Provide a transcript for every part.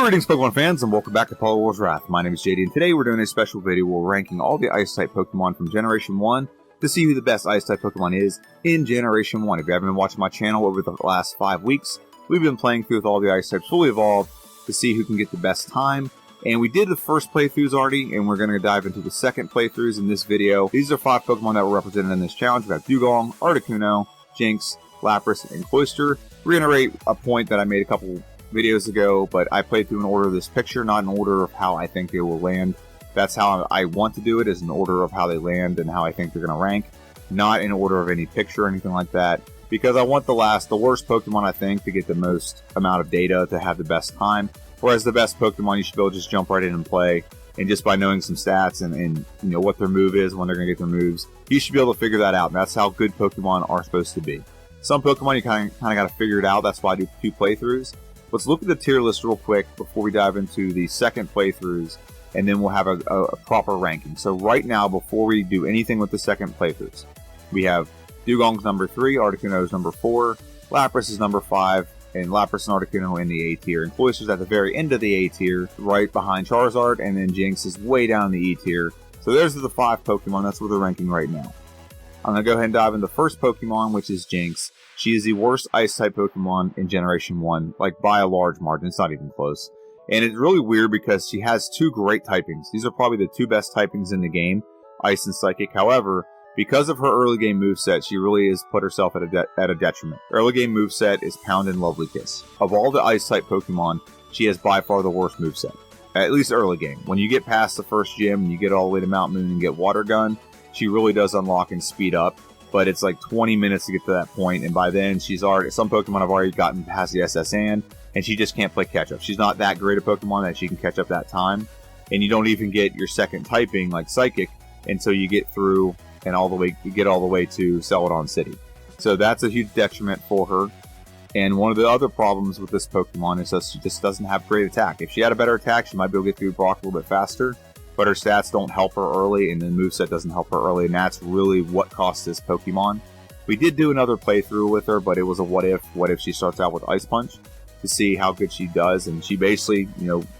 Greetings, Pokemon fans, and welcome back to Poly Wars Wrath. My name is JD, and today we're doing a special video where we're ranking all the Ice-type Pokemon from Generation 1 to see who the best Ice-type Pokemon is in Generation 1. If you haven't been watching my channel over the last 5 weeks, we've been playing through with all the Ice-types fully evolved to see who can get the best time. And we did the first playthroughs already, and we're going to dive into the second playthroughs in this video. These are 5 Pokemon that were represented in this challenge. We have Dewgong, Articuno, Jynx, Lapras, and Cloyster. Reiterate a point that I made a couple videos ago, but I played through in order of this picture, not in order of how I think they will land. That's how I want to do it, is in order of how they land and how I think they're going to rank, not in order of any picture or anything like that, because I want the worst Pokemon, I think, to get the most amount of data to have the best time, whereas the best Pokemon you should be able to just jump right in and play, and just by knowing some stats and you know what their move is, when they're going to get their moves, you should be able to figure that out, and that's how good Pokemon are supposed to be. Some Pokemon you kind of got to figure it out. That's why I do 2 playthroughs. Let's look at the tier list real quick before we dive into the second playthroughs, and then we'll have a proper ranking. So right now, before we do anything with the second playthroughs, we have Dewgong's number 3, Articuno's number 4, Lapras is number 5, and Lapras and Articuno in the A tier, and Cloyster's at the very end of the A tier, right behind Charizard, and then Jynx is way down in the E tier. So there's the 5 Pokemon. That's where they're ranking right now. I'm going to go ahead and dive into the first Pokemon, which is Jynx. She is the worst Ice-type Pokemon in Generation 1, like by a large margin. It's not even close. And it's really weird because she has 2 great typings. These are probably the 2 best typings in the game, Ice and Psychic. However, because of her early game moveset, she really has put herself at a detriment. Early game moveset is Pound and Lovely Kiss. Of all the Ice-type Pokemon, she has by far the worst moveset. At least early game. When you get past the first gym and you get all the way to Mount Moon and get Water Gun, she really does unlock and speed up. But it's like 20 minutes to get to that point, and by then she's already, some Pokemon have already gotten past the SS and she just can't play catch up. She's not that great a Pokemon that she can catch up that time, and you don't even get your second typing like Psychic until you get through and you get all the way to Celadon City. So that's a huge detriment for her. And one of the other problems with this Pokemon is that she just doesn't have great attack. If she had a better attack, she might be able to get through Brock a little bit faster. But her stats don't help her early, and the moveset doesn't help her early, and that's really what cost this Pokemon. We did do another playthrough with her, but it was a what if she starts out with Ice Punch to see how good she does, and she basically,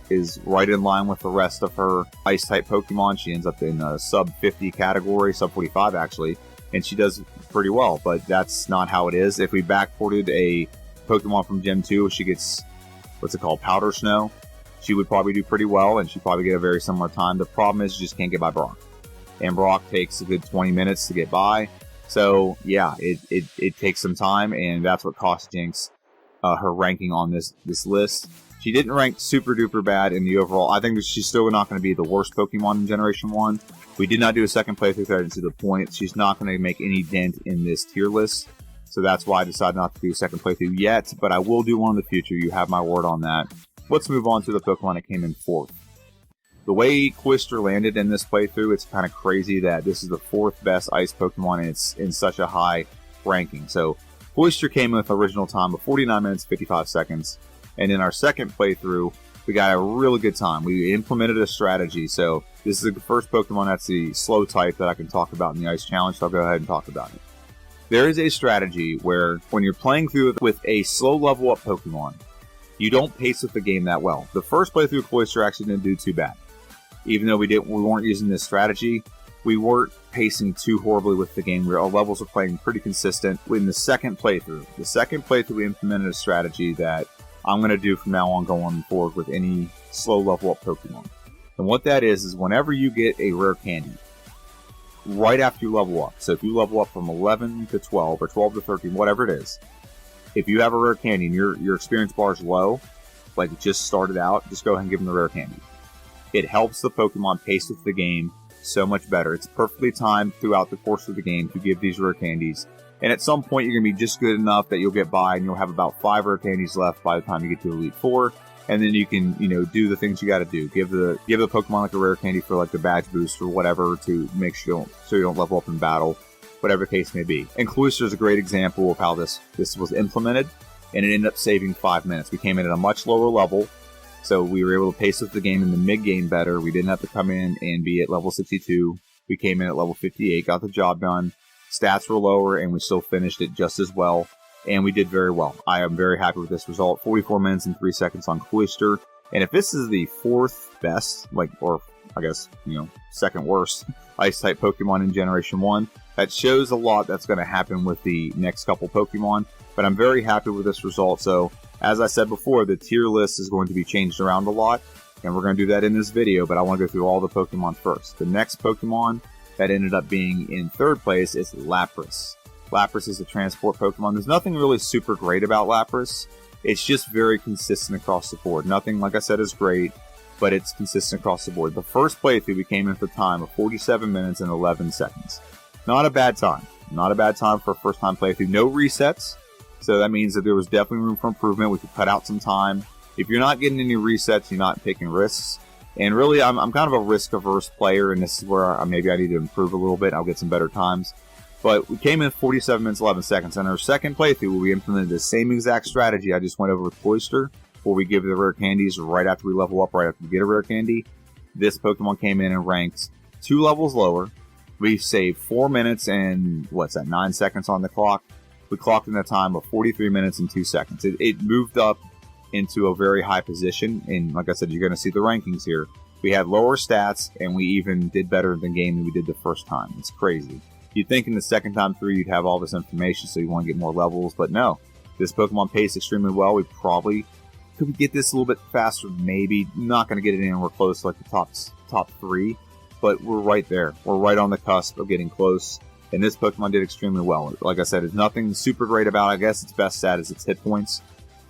is right in line with the rest of her Ice-type Pokemon. She ends up in a sub-50 category, sub-45 actually, and she does pretty well, but that's not how it is. If we backported a Pokemon from Gen 2, she gets, Powder Snow, she would probably do pretty well, and she'd probably get a very similar time. The problem is she just can't get by Brock. And Brock takes a good 20 minutes to get by. So, yeah, it takes some time, and that's what cost Jynx her ranking on this list. She didn't rank super duper bad in the overall. I think that she's still not going to be the worst Pokemon in Generation 1. We did not do a second playthrough so I didn't see the point. She's not going to make any dent in this tier list. So that's why I decided not to do a second playthrough yet, but I will do one in the future. You have my word on that. Let's move on to the Pokemon that came in 4th. The way Cloyster landed in this playthrough, it's kind of crazy that this is the 4th best Ice Pokemon, and it's in such a high ranking. So Cloyster came in with original time of 49 minutes 55 seconds, and in our second playthrough, we got a really good time. We implemented a strategy, so this is the first Pokemon that's the slow type that I can talk about in the Ice Challenge, so I'll go ahead and talk about it. There is a strategy where when you're playing through with a slow level up Pokemon, you don't pace with the game that well. The first playthrough of Cloyster actually didn't do too bad. Even though we weren't using this strategy, we weren't pacing too horribly with the game. Our levels were playing pretty consistent. In the second playthrough, we implemented a strategy that I'm going to do from now on going forward with any slow level up Pokemon. And what that is whenever you get a rare candy, right after you level up, so if you level up from 11 to 12 or 12 to 13, whatever it is, if you have a rare candy and your experience bar is low, like it just started out, just go ahead and give them the rare candy. It helps the Pokemon pace with the game so much better. It's perfectly timed throughout the course of the game to give these rare candies. And at some point, you're going to be just good enough that you'll get by, and you'll have about 5 rare candies left by the time you get to Elite 4. And then you can, do the things you got to do. Give the Pokemon like a rare candy for like the badge boost or whatever to make sure you don't level up in battle. Whatever the case may be. And Cloyster is a great example of how this was implemented, and it ended up saving 5 minutes. We came in at a much lower level, so we were able to pace with the game in the mid-game better. We didn't have to come in and be at level 62. We came in at level 58, got the job done. Stats were lower, and we still finished it just as well. And we did very well. I am very happy with this result. 44 minutes and 3 seconds on Cloyster. And if this is the fourth best, or I guess, second worst Ice-type Pokemon in Generation 1, that shows a lot that's going to happen with the next couple Pokemon. But I'm very happy with this result. So, as I said before, the tier list is going to be changed around a lot. And we're going to do that in this video, but I want to go through all the Pokemon first. The next Pokemon that ended up being in third place is Lapras. Lapras is a transport Pokemon. There's nothing really super great about Lapras. It's just very consistent across the board. Nothing, like I said, is great, but it's consistent across the board. The first playthrough, we came in for time of 47 minutes and 11 seconds. Not a bad time. Not a bad time for a first time playthrough. No resets, so that means that there was definitely room for improvement. We could cut out some time. If you're not getting any resets, you're not taking risks. And really, I'm kind of a risk-averse player, and this is where maybe I need to improve a little bit. I'll get some better times. But we came in 47 minutes, 11 seconds. And our second playthrough, we implemented the same exact strategy I just went over with Cloyster, where we give the rare candies right after we level up, right after we get a rare candy. This Pokemon came in and ranked 2 levels lower. We saved 4 minutes and, 9 seconds on the clock. We clocked in a time of 43 minutes and 2 seconds. It moved up into a very high position, and like I said, you're going to see the rankings here. We had lower stats, and we even did better in the game than we did the first time. It's crazy. You'd think in the second time through you'd have all this information, so you want to get more levels, but no. This Pokemon paced extremely well. We probably could get this a little bit faster, maybe. Not going to get it anywhere close to like the top 3, but we're right there. We're right on the cusp of getting close, and this Pokemon did extremely well. Like I said, there's nothing super great about it. I guess its best stat is its hit points,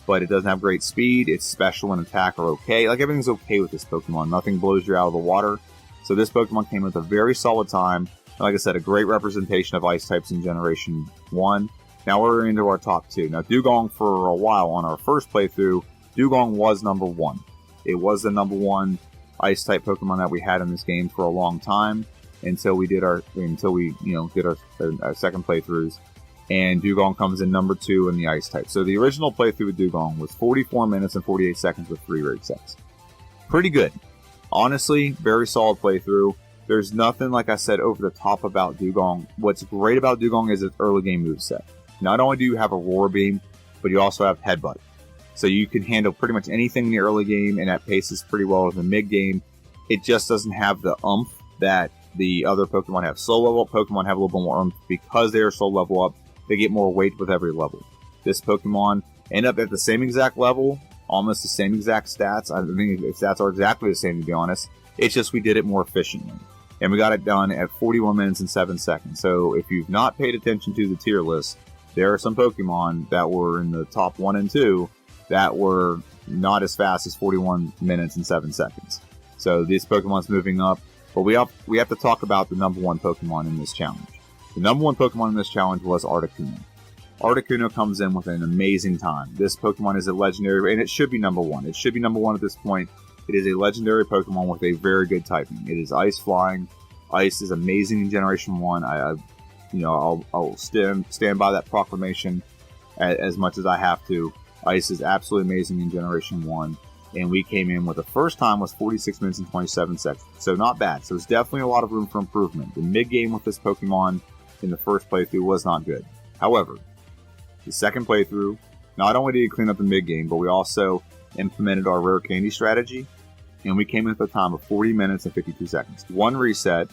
but it doesn't have great speed. Its special and attack are okay. Like, everything's okay with this Pokemon. Nothing blows you out of the water. So this Pokemon came with a very solid time. And like I said, a great representation of ice types in Generation 1. Now we're into our top 2. Now, Dewgong, for a while on our first playthrough, Dewgong was number 1. It was the number 1 ice-type Pokemon that we had in this game for a long time until we did our second playthroughs. And Dewgong comes in number 2 in the ice type. So the original playthrough with Dewgong was 44 minutes and 48 seconds with 3 rare sets. Pretty good. Honestly, very solid playthrough. There's nothing, like I said, over the top about Dewgong. What's great about Dewgong is its early game moveset. Not only do you have a Roar Beam, but you also have Headbutt. So you can handle pretty much anything in the early game, and that paces pretty well in the mid game. It just doesn't have the oomph that the other Pokemon have. Slow level up Pokemon have a little bit more oomph because they are slow level up. They get more weight with every level. This Pokemon end up at the same exact level, almost the same exact stats. I think the stats are exactly the same, to be honest. It's just we did it more efficiently. And we got it done at 41 minutes and 7 seconds. So if you've not paid attention to the tier list, there are some Pokemon that were in the top 1 and 2 that were not as fast as 41 minutes and 7 seconds. So this Pokemon's moving up. But we have to talk about the number 1 Pokemon in this challenge. The number 1 Pokemon in this challenge was Articuno. Articuno comes in with an amazing time. This Pokemon is a legendary, and it should be number 1. It should be number 1 at this point. It is a legendary Pokemon with a very good typing. It is Ice Flying. Ice is amazing in Generation 1. I'll stand by that proclamation as much as I have to. Ice is absolutely amazing in Generation 1. And we came in with the first time was 46 minutes and 27 seconds. So not bad. So there's definitely a lot of room for improvement. The mid-game with this Pokemon in the first playthrough was not good. However, the second playthrough, not only did we clean up the mid-game, but we also implemented our rare candy strategy. And we came in with a time of 40 minutes and 52 seconds. 1 reset,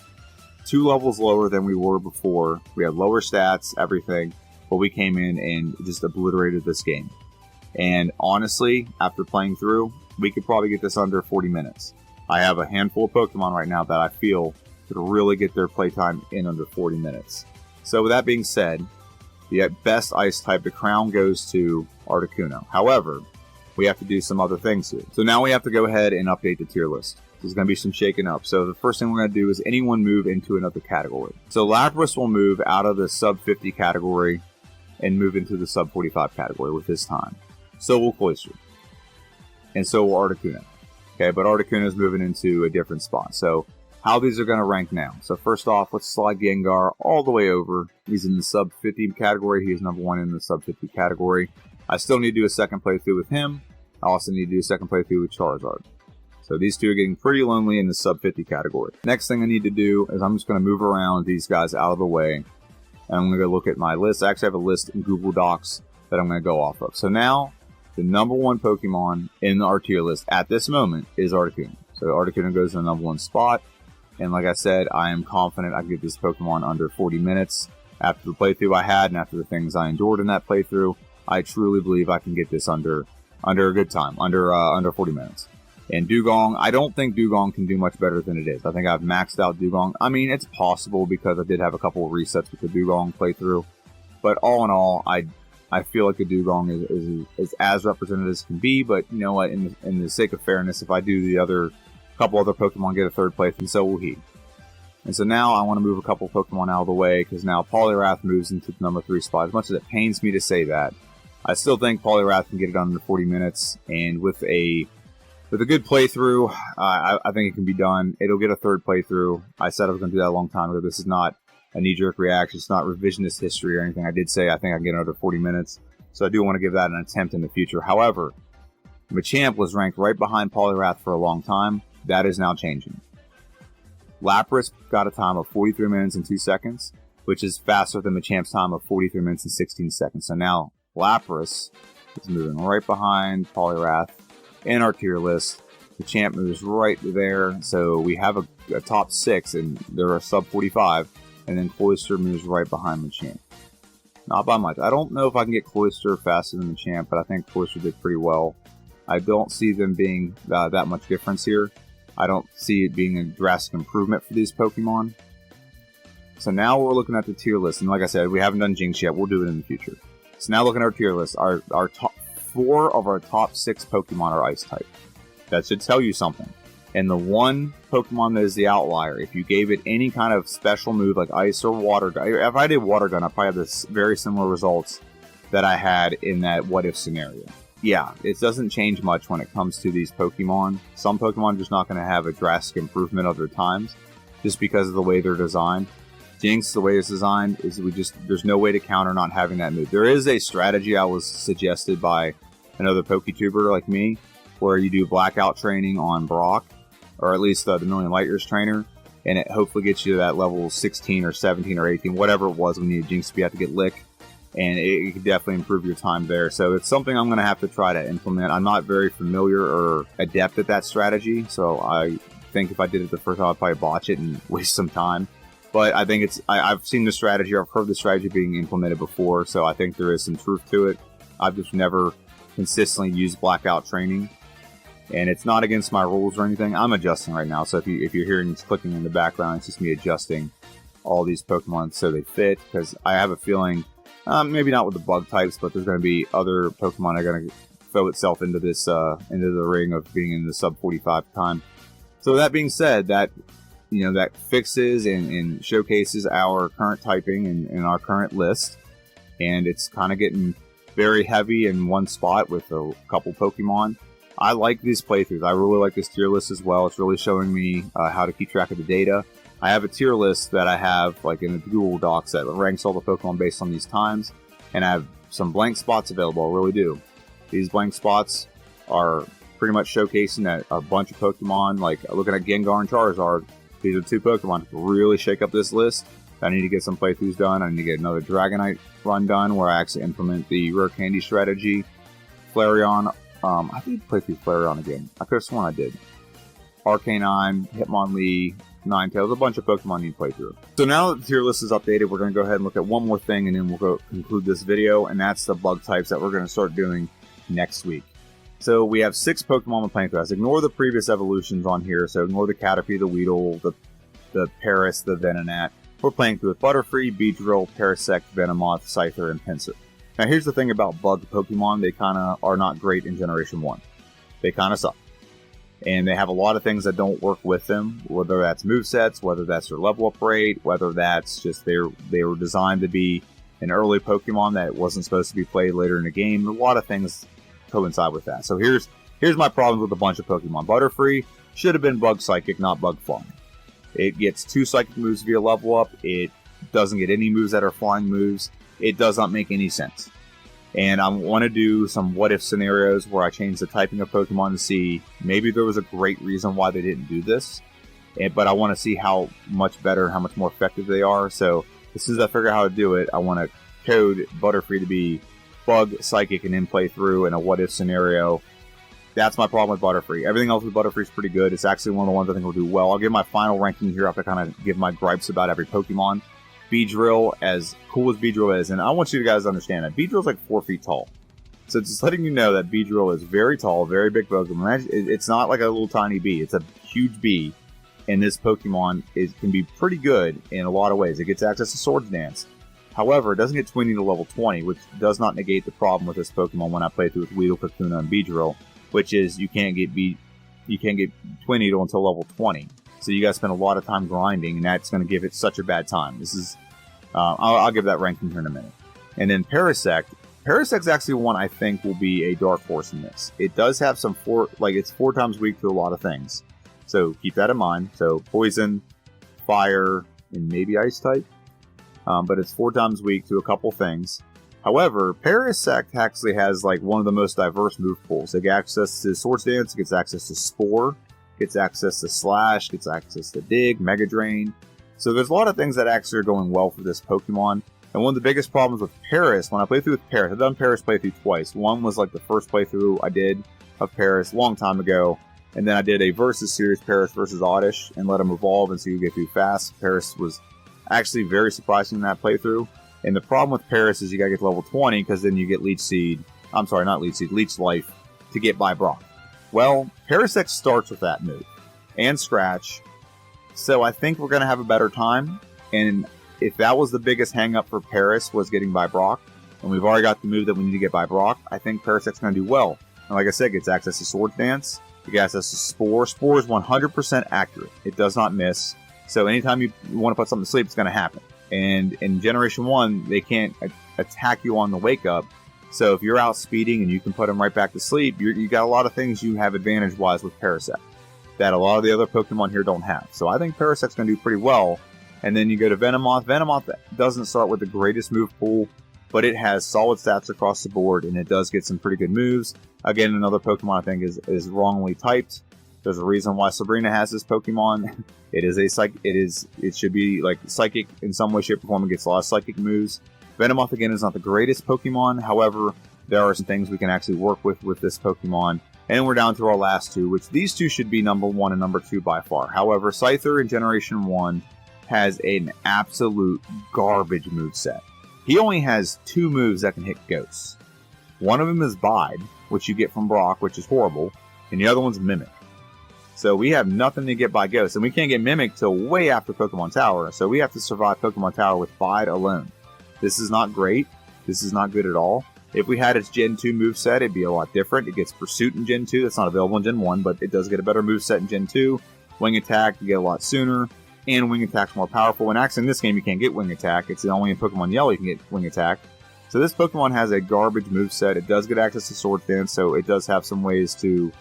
2 levels lower than we were before. We had lower stats, everything. But we came in and just obliterated this game. And honestly, after playing through, we could probably get this under 40 minutes. I have a handful of Pokemon right now that I feel could really get their playtime in under 40 minutes. So with that being said, the best ice type, the crown goes to Articuno. However, we have to do some other things here. So now we have to go ahead and update the tier list. There's going to be some shaking up. So the first thing we're going to do is anyone move into another category. So Lapras will move out of the sub 50 category and move into the sub 45 category with his time. So will Cloyster. And so will Articuno. Okay, but Articuno is moving into a different spot. So how these are going to rank now. So first off, let's slide Gengar all the way over. He's in the sub 50 category. He's number 1 in the sub 50 category. I still need to do a second playthrough with him. I also need to do a second playthrough with Charizard. So these two are getting pretty lonely in the sub 50 category. Next thing I need to do is I'm just going to move around these guys out of the way. And I'm going to go look at my list. I actually have a list in Google Docs that I'm going to go off of. So now the #1 Pokemon in our tier list at this moment is Articuno. So Articuno goes to the #1 spot. And like I said, I am confident I can get this Pokemon under 40 minutes. After the playthrough I had and after the things I endured in that playthrough, I truly believe I can get this under a good time, under 40 minutes. And Dewgong, I don't think Dewgong can do much better than it is. I think I've maxed out Dewgong. I mean, it's possible because I did have a couple of resets with the Dewgong playthrough. But all in all, I feel like the Dewgong is as represented as can be. But you know what? In the sake of fairness, if I do the couple other Pokemon get a third place, and so will he. And so now I want to move a couple Pokemon out of the way, because now Poliwrath moves into the #3 spot. As much as it pains me to say that, I still think Poliwrath can get it under 40 minutes, and with a good playthrough, I think it can be done. It'll get a third playthrough. I said I was going to do that a long time ago. This is not a knee-jerk reaction. It's not revisionist history or anything. I did say I think I can get it under 40 minutes, so I do want to give that an attempt in the future. However, Machamp was ranked right behind Poliwrath for a long time. That is now changing. Lapras got a time of 43 minutes and 2 seconds, which is faster than Machamp's time of 43 minutes and 16 seconds. So now Lapras is moving right behind Poliwrath in our tier list. Machamp moves right there, so we have a top 6, and there are sub 45, and then Cloyster moves right behind Machamp. Not by much. I don't know if I can get Cloyster faster than Machamp, but I think Cloyster did pretty well. I don't see them being that much difference here. I don't see it being a drastic improvement for these Pokemon. So now we're looking at the tier list, and like I said, we haven't done Jynx yet. We'll do it in the future. So now looking at our tier list, our top 4 of our top 6 Pokemon are Ice-type. That should tell you something. And the one Pokemon that is the outlier, if you gave it any kind of special move like Ice or Water Gun, if I did Water Gun, I'd probably have this very similar results that I had in that What If scenario. Yeah, it doesn't change much when it comes to these Pokemon. Some Pokemon are just not going to have a drastic improvement other times, just because of the way they're designed. Jynx, the way it's designed, is there's no way to counter not having that move. There is a strategy I was suggested by another PokeTuber like me, where you do blackout training on Brock, or at least the Million Light Years trainer, and it hopefully gets you to that level 16 or 17 or 18, whatever it was when you Jynx to be out to get Lick. And it could definitely improve your time there. So it's something I'm going to have to try to implement. I'm not very familiar or adept at that strategy, so I think if I did it the first time, I'd probably botch it and waste some time. But I think I've seen the strategy, I've heard the strategy being implemented before, so I think there is some truth to it. I've just never consistently used blackout training. And it's not against my rules or anything. I'm adjusting right now, so if you're hearing this clicking in the background, it's just me adjusting all these Pokemon so they fit, because I have a feeling... maybe not with the bug types, but there's going to be other Pokemon that are going to throw itself into this into the ring of being in the sub 45 time. So that being said, that fixes and showcases our current typing and our current list, and it's kind of getting very heavy in one spot with a couple Pokemon. I like these playthroughs. I really like this tier list as well. It's really showing me how to keep track of the data. I have a tier list that I have like in a Google Docs that ranks all the Pokemon based on these times, and I have some blank spots available. I really do. These blank spots are pretty much showcasing that a bunch of Pokemon, like looking at Gengar and Charizard, these are 2 Pokemon to really shake up this list. I need to get some playthroughs done. I need to get another Dragonite run done where I actually implement the Rare Candy strategy. Flareon, I did play through Flareon again. I could have sworn I did. Arcanine, Hitmonlee, Ninetales, a bunch of Pokemon you play through. So now that the tier list is updated, we're going to go ahead and look at one more thing, and then we'll go conclude this video, and that's the bug types that we're going to start doing next week. So we have 6 Pokemon we're playing through. Let's ignore the previous evolutions on here, so ignore the Caterpie, the Weedle, the Paris, the Venonat. We're playing through with Butterfree, Beedrill, Parasect, Venomoth, Scyther, and Pinsir. Now here's the thing about bug Pokemon, they kind of are not great in Generation 1. They kind of suck. And they have a lot of things that don't work with them, whether that's movesets, whether that's their level up rate, whether that's just they were designed to be an early Pokemon that wasn't supposed to be played later in the game. A lot of things coincide with that. So here's my problem with a bunch of Pokemon. Butterfree should have been Bug Psychic, not Bug Flying. It gets 2 Psychic moves via level up. It doesn't get any moves that are flying moves. It does not make any sense. And I want to do some what-if scenarios where I change the typing of Pokemon to see maybe there was a great reason why they didn't do this. But I want to see how much better, how much more effective they are. So as soon as I figure out how to do it, I want to code Butterfree to be bug Psychic and then play through in a what-if scenario. That's my problem with Butterfree. Everything else with Butterfree is pretty good. It's actually one of the ones I think will do well. I'll give my final ranking here after kind of give my gripes about every Pokemon. Beedrill, as cool as Beedrill is, and I want you guys to understand that Beedrill's like 4 feet tall. So just letting you know that Beedrill is very tall, very big Pokemon. It's not like a little tiny bee. It's a huge bee, and this Pokemon can be pretty good in a lot of ways. It gets access to Swords Dance. However, it doesn't get Twinny to level 20, which does not negate the problem with this Pokemon when I play through with Weedle, Kakuna, and Beedrill, which is you can't get Twinny until level 20. So you guys spend a lot of time grinding, and that's going to give it such a bad time. This is, I'll give that ranking here in a minute. And then Parasect. Parasect's actually one I think will be a dark horse in this. It does have some it's 4 times weak to a lot of things. So keep that in mind. So poison, fire, and maybe ice type. But it's 4 times weak to a couple things. However, Parasect actually has like one of the most diverse move pools. It gets access to Swords Dance, it gets access to Spore, gets access to Slash, gets access to Dig, Mega Drain. So there's a lot of things that actually are going well for this Pokemon. And one of the biggest problems with Paris, when I played through with Paris, I've done Paris playthrough twice. One was like the first playthrough I did of Paris a long time ago. And then I did a versus series, Paris versus Oddish, and let them evolve and see who get through fast. Paris was actually very surprising in that playthrough. And the problem with Paris is you gotta get to level 20, because then you get Leech Life to get by Brock. Well, Parasect starts with that move. And Scratch. So I think we're gonna have a better time. And if that was the biggest hang-up for Paris, was getting by Brock, and we've already got the move that we need to get by Brock, I think Parasect's gonna do well. And like I said, it gets access to Swords Dance, it gets access to Spore. Spore is 100% accurate. It does not miss. So anytime you want to put something to sleep, it's going to happen. And in Generation 1, they can't attack you on the wake up. So if you're out speeding and you can put them right back to sleep, you got a lot of things you have advantage-wise with Parasect that a lot of the other Pokemon here don't have. So I think Parasect's going to do pretty well. And then you go to Venomoth. Venomoth doesn't start with the greatest move pool, but it has solid stats across the board, and it does get some pretty good moves. Again, another Pokemon I think is wrongly typed. There's a reason why Sabrina has this Pokemon. It is it should be like Psychic in some way, shape, or form. It gets a lot of Psychic moves. Venomoth, again, is not the greatest Pokemon. However, there are some things we can actually work with this Pokemon. And we're down to our last two, which these two should be number 1 and number 2 by far. However, Scyther in Generation 1 has an absolute garbage moveset. He only has 2 moves that can hit Ghosts. One of them is Bide, which you get from Brock, which is horrible. And the other one's Mimic. So we have nothing to get by Ghost, and we can't get Mimic till way after Pokemon Tower, so we have to survive Pokemon Tower with Bide alone. This is not great. This is not good at all. If we had its Gen 2 moveset, it'd be a lot different. It gets Pursuit in Gen 2. That's not available in Gen 1, but it does get a better moveset in Gen 2. Wing Attack, you get a lot sooner, and Wing Attack's more powerful. And actually in this game, you can't get Wing Attack. It's only in Pokemon Yellow you can get Wing Attack. So this Pokemon has a garbage moveset. It does get access to Swords Dance, so it does have some ways to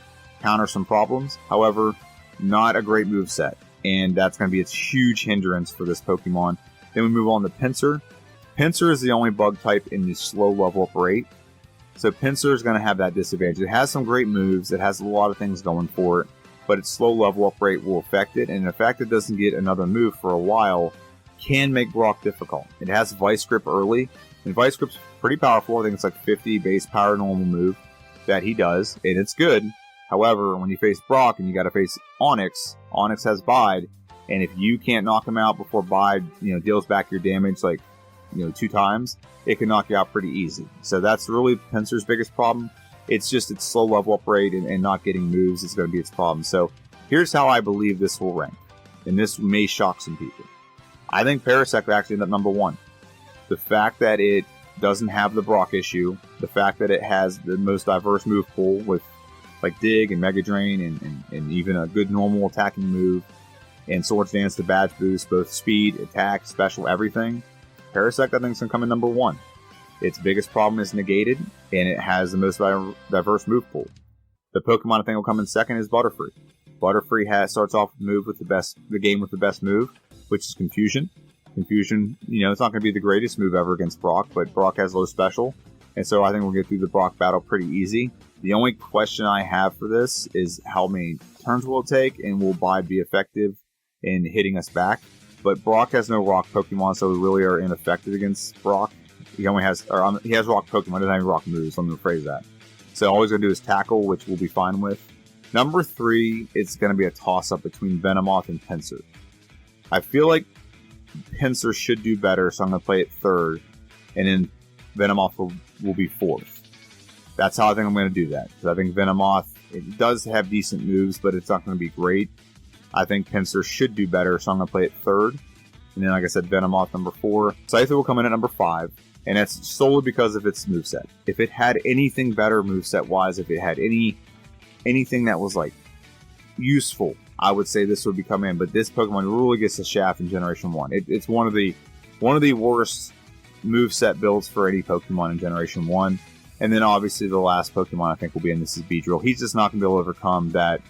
counter some problems. However, not a great moveset, and that's going to be its huge hindrance for this Pokemon. Then we move on to Pinsir. Pinsir is the only bug type in the slow level up rate, so Pinsir is going to have that disadvantage. It has some great moves, it has a lot of things going for it, but its slow level up rate will affect it, and the fact it doesn't get another move for a while can make Brock difficult. It has Vice Grip early, and Vice Grip's pretty powerful. I think it's like 50 base power normal move that he does, and it's good. However, when you face Brock and you got to face Onix, Onix has Bide, and if you can't knock him out before Bide, deals back your damage like, 2 times, it can knock you out pretty easy. So that's really Pinsir's biggest problem. It's just its slow level up rate and not getting moves is going to be its problem. So here's how I believe this will rank, and this may shock some people. I think Parasect will actually end up number 1. The fact that it doesn't have the Brock issue, the fact that it has the most diverse move pool with like Dig and Mega Drain and even a good normal attacking move, and Swords Dance to badge boost both speed, attack, special, everything. Parasect I think is going to come in number 1. Its biggest problem is negated, and it has the most diverse move pool. The Pokemon I think will come in second is Butterfree. Butterfree starts off with the game with the best move, which is Confusion. Confusion, it's not going to be the greatest move ever against Brock, but Brock has low special, and so I think we'll get through the Brock battle pretty easy. The only question I have for this is how many turns will it take, and will Bide be effective in hitting us back? But Brock has no rock Pokemon, so we really are ineffective against Brock. He only has, he has rock Pokemon, doesn't have any rock moves, let me rephrase that. So all he's going to do is tackle, which we'll be fine with. Number 3, it's going to be a toss-up between Venomoth and Pinsir. I feel like Pinsir should do better, so I'm going to play it 3rd, and then Venomoth will be 4th. That's how I think I'm going to do that, because I think Venomoth, it does have decent moves, but it's not going to be great. I think Pinsir should do better, so I'm going to play it 3rd. And then, like I said, Venomoth number 4. Scyther will come in at number 5. And that's solely because of its moveset. If it had anything better moveset-wise, if it had anything that was, like, useful, I would say this would be coming in. But this Pokemon really gets the shaft in Generation 1. It's one of the worst moveset builds for any Pokemon in Generation 1. And then, obviously, the last Pokemon I think will be in this is Beedrill. He's just not going to be able to overcome that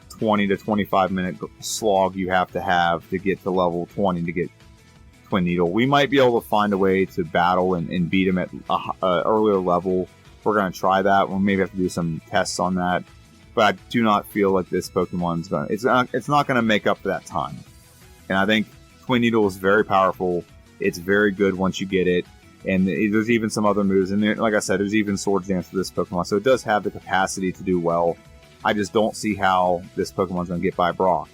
20 to 25 minute slog you have to get to level 20 to get Twin Needle. We might be able to find a way to battle and beat him at a earlier level. We're going to try that. We'll maybe have to do some tests on that. But I do not feel like this Pokemon's going to... It's not going to make up for that time. And I think Twin Needle is very powerful. It's very good once you get it. And there's even some other moves. And like I said, there's even Swords Dance for this Pokemon. So it does have the capacity to do well. I just don't see how this Pokemon's going to get by Brock.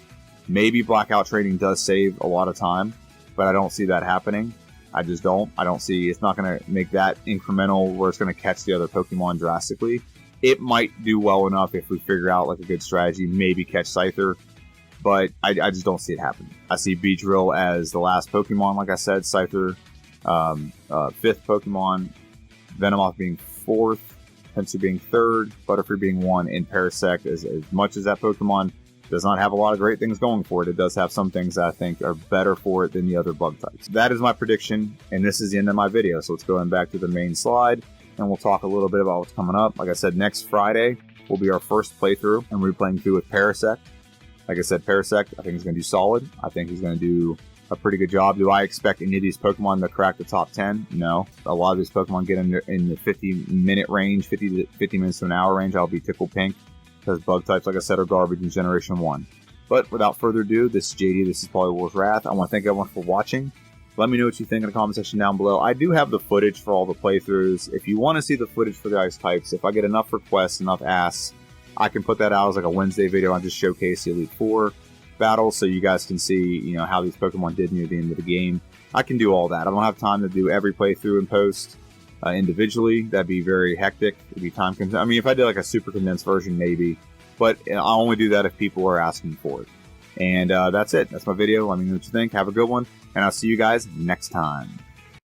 Maybe Blackout Training does save a lot of time, but I don't see that happening. I just don't. I don't see, it's not going to make that incremental where it's going to catch the other Pokemon drastically. It might do well enough if we figure out like a good strategy, maybe catch Scyther, but I just don't see it happening. I see Beedrill as the last Pokemon, like I said, Scyther, 5th Pokemon, Venomoth being 4th, Pinsir being 3rd, Butterfree being 1, and Parasect, as much as that Pokemon does not have a lot of great things going for it, it does have some things that I think are better for it than the other bug types. That is my prediction, and this is the end of my video, so let's go back to the main slide, and we'll talk a little bit about what's coming up. Like I said, next Friday will be our first playthrough, and we're playing through with Parasect. Like I said, Parasect, I think he's going to do solid. I think he's going to do a pretty good job. Do I expect any of these Pokemon to crack the top 10? No. A lot of these Pokemon get in the 50-minute range, 50 minutes to an hour range. I'll be tickled pink, because bug types, like I said, are garbage in Generation 1. But without further ado, this is JD, this is Polywar's Wrath. I want to thank everyone for watching. Let me know what you think in the comment section down below. I do have the footage for all the playthroughs. If you want to see the footage for the ice types, if I get enough requests, enough asks, I can put that out as like a Wednesday video. I just showcase the Elite Four battles so you guys can see, how these Pokemon did near the end of the game. I can do all that. I don't have time to do every playthrough and post individually. That'd be very hectic. It'd be time consuming. I mean, if I did like a super condensed version, maybe. But I'll only do that if people are asking for it. And that's it. That's my video. Let me know what you think. Have a good one. And I'll see you guys next time.